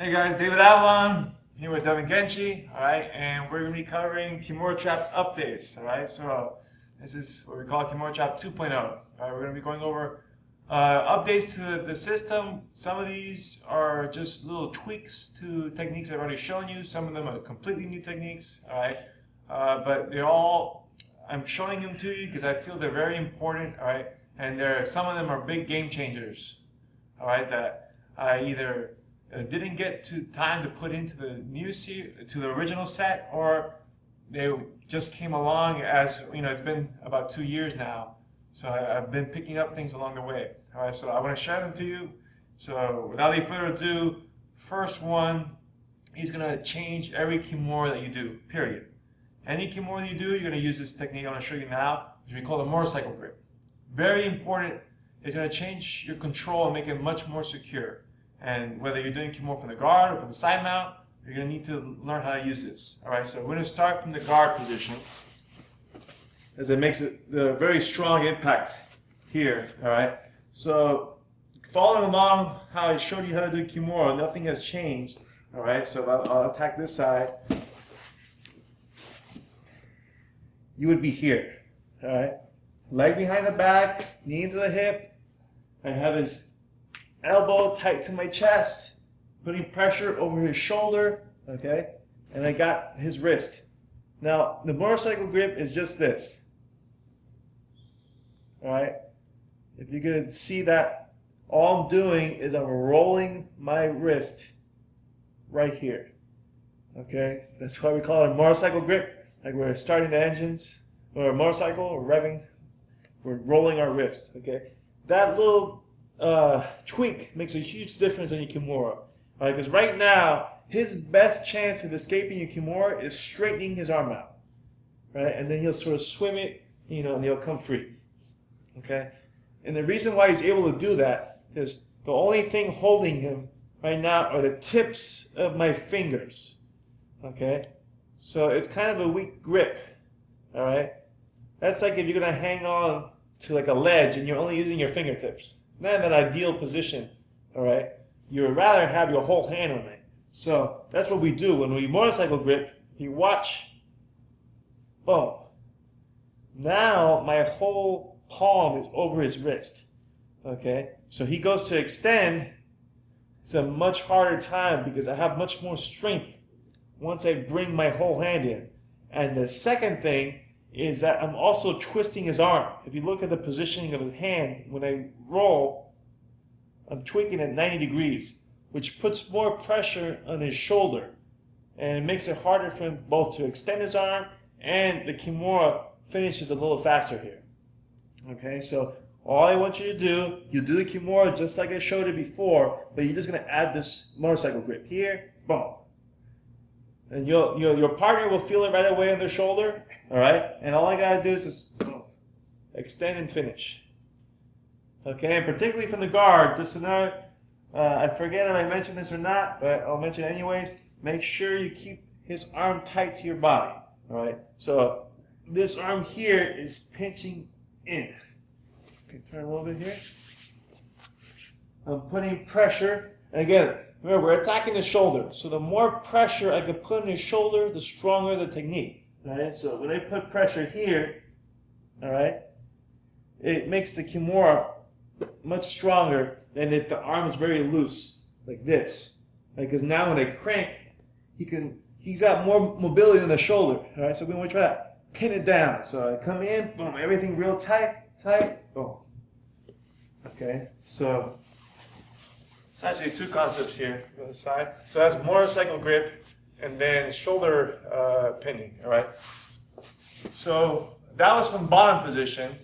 Hey guys, David Avellan here with Devin Genchi, alright, and we're going to be covering Kimura Trap updates, alright, so this is what we call Kimura Trap 2.0, alright, we're going to be going over updates to the system. Some of these are just little tweaks to techniques I've already shown you, some of them are completely new techniques, alright, but they're all, I'm showing them to you because I feel they're very important, alright, and some of them are big game changers, alright, that I either didn't get time to put into the original set, or they just came along as, you know, it's been about 2 years now. So I've been picking up things along the way. All right, so I want to share them to you. So without any further ado, first one, he's going to change every Kimura that you do, period. Any Kimura that you do, you're going to use this technique I'm going to show you now, which we call the motorcycle grip. Very important. It's going to change your control and make it much more secure. And whether you're doing Kimura from the guard or from the side mount, you're going to need to learn how to use this. All right, so we're going to start from the guard position, as it makes the very strong impact here. All right, so following along how I showed you how to do Kimura, nothing has changed. All right, so I'll attack this side. You would be here. All right, leg behind the back, knee into the hip. I have his elbow tight to my chest, putting pressure over his shoulder, okay? And I got his wrist. Now, the motorcycle grip is just this. All right? If you can see that, all I'm doing is I'm rolling my wrist right here. Okay? That's why we call it a motorcycle grip. Like we're starting the engines, or a motorcycle, or revving. We're rolling our wrist, okay? That little tweak makes a huge difference on your Kimura. Right? Because right now, his best chance of escaping your Kimura is straightening his arm out. Right? And then he'll sort of swim it, you know, and he'll come free. Okay? And the reason why he's able to do that is the only thing holding him right now are the tips of my fingers. Okay? So it's kind of a weak grip. Alright? That's like if you're going to hang on to like a ledge and you're only using your fingertips. Not in that ideal position, all right? You would rather have your whole hand on it. So that's what we do when we motorcycle grip. You watch, boom. Now my whole palm is over his wrist, okay? So he goes to extend. It's a much harder time because I have much more strength once I bring my whole hand in. And the second thing is that I'm also twisting his arm. If you look at the positioning of his hand, when I roll, I'm tweaking at 90 degrees, which puts more pressure on his shoulder. And it makes it harder for him both to extend his arm, and the Kimura finishes a little faster here. Okay, so all I want you to do, you do the Kimura just like I showed it before, but you're just going to add this motorcycle grip here, boom. And your partner will feel it right away on their shoulder, all right? And all I got to do is just boom, extend and finish. Okay, and particularly from the guard, just another, I forget if I mentioned this or not, but I'll mention it anyways. Make sure you keep his arm tight to your body, all right? So this arm here is pinching in. Okay, turn a little bit here. I'm putting pressure, and again, remember, we're attacking the shoulder, so the more pressure I can put on his shoulder, the stronger the technique. Right? So when I put pressure here, all right, it makes the Kimura much stronger than if the arm is very loose, like this. Because now when I crank, he's got more mobility in the shoulder. All right, so we want to try to pin it down. So I come in, boom, everything real tight, boom. Okay, so it's actually two concepts here on the side. So that's motorcycle grip and then shoulder pinning, all right? So that was from bottom position,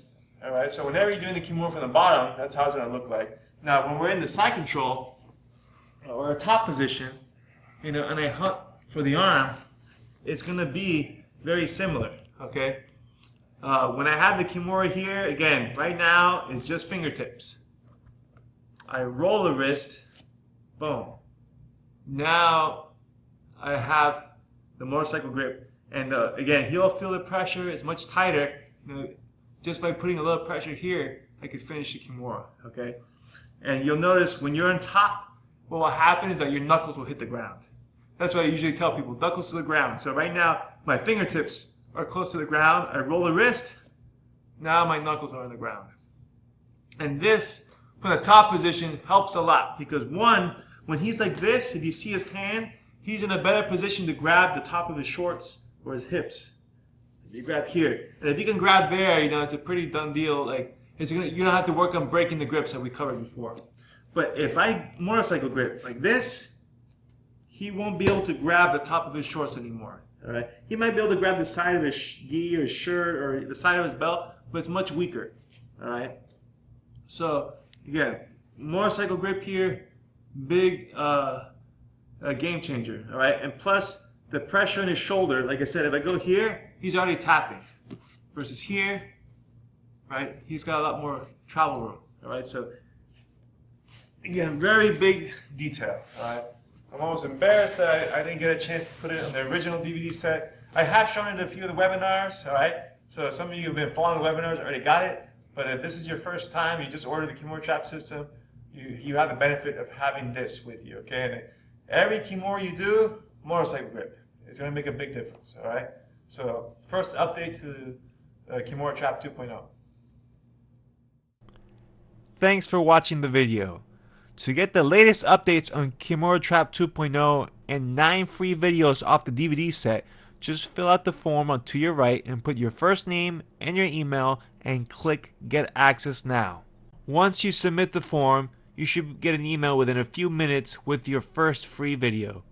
all right? So whenever you're doing the Kimura from the bottom, that's how it's going to look like. Now, when we're in the side control or a top position, you know, and I hunt for the arm, it's going to be very similar, okay? When I have the Kimura here, again, right now, it's just fingertips. I roll the wrist, boom. Now I have the motorcycle grip. And again, he'll feel the pressure. It's much tighter. You know, just by putting a little pressure here, I could finish the Kimura, okay? And you'll notice when you're on top, what will happen is that your knuckles will hit the ground. That's why I usually tell people, knuckles to the ground. So right now, my fingertips are close to the ground. I roll the wrist. Now my knuckles are on the ground. And this, from the top position, helps a lot. Because one, when he's like this, if you see his hand, he's in a better position to grab the top of his shorts or his hips. If you grab here. And if you can grab there, it's a pretty done deal. Like, you don't have to work on breaking the grips that we covered before. But if I motorcycle grip like this, he won't be able to grab the top of his shorts anymore. All right? He might be able to grab the side of his gi or his shirt or the side of his belt, but it's much weaker. All right? So, again, motorcycle grip here, big a game changer. All right? And plus, the pressure on his shoulder, like I said, if I go here, he's already tapping. Versus here, right? He's got a lot more travel room. All right? So, again, very big detail. All right? I'm almost embarrassed that I didn't get a chance to put it on the original DVD set. I have shown it in a few of the webinars, all right? So some of you who have been following the webinars already got it, but if this is your first time, you just ordered the Kimura trap system, you have the benefit of having this with you, okay? And every Kimura you do, motorcycle grip. It's going to make a big difference, all right? So first update to Kimura Trap 2.0. Thanks for watching the video. To get the latest updates on Kimura Trap 2.0 and 9 free videos off the DVD set, just fill out the form to your right and put your first name and your email and click Get Access Now. Once you submit the form, you should get an email within a few minutes with your first free video.